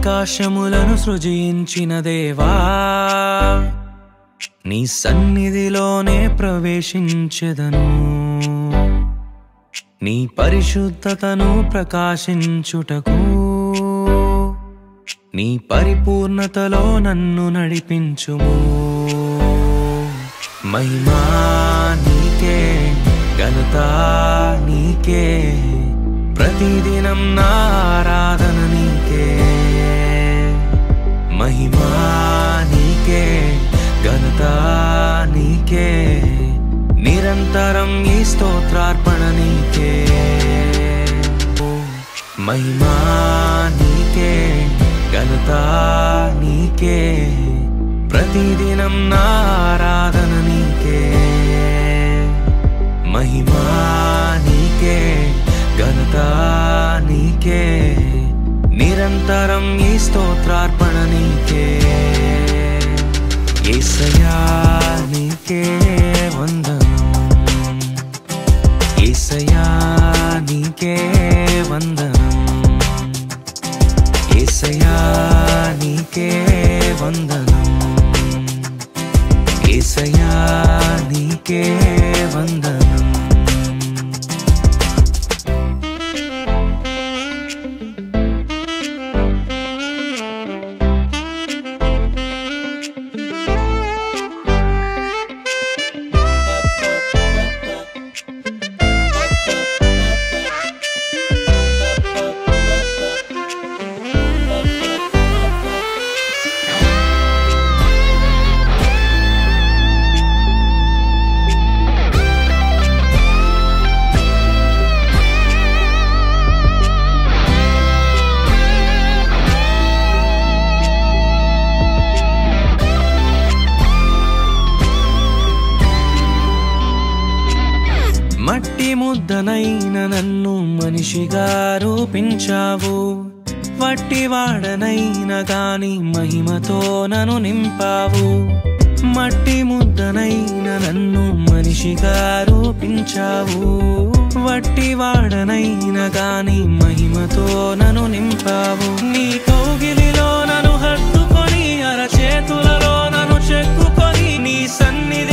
ఆకాశములను సృజించిన దేవా నీ సన్నిధిలోనే ప్రవేశించెదను నీ పరిశుద్ధతను ప్రకాశించుటకు నీ పరిపూర్ణతలో నన్ను నడిపించుము మహిమా నీకే ఘనత నీకే ప్రతిదినం నా ఆరాధన నీకే మహిమా నీకే ఘనత నీకే నిరంతరం ఈ స్తోత్రార్పణ నీకే మహిమా నీకే ఘనత నీకే ప్రతిదినం నా ఆరాధన నీకే మహిమా నీకే ఘనత నీకే నిరంతరం ఈ స్తోత్రార్పణ నీకే యేసయ్యా నీకే వందనం యేసయ్యా నీకే వందనం యేసయ్యా నీకే వందనం యేసయ్యా నీకే వందనం మట్టి ముద్దనైన నన్ను మనిషిగా రూపించావు వట్టివాడనైన గాని మహిమతో నన్ను నింపావు మట్టి ముద్దనైన నన్ను మనిషిగా రూపించావు వట్టివాడనైన గాని మహిమతో నన్ను నింపావు నీ కౌగిలిలో నన్ను హత్తుకొని అరచేతులలో నన్ను చెక్కుకొని నీ సన్నిధి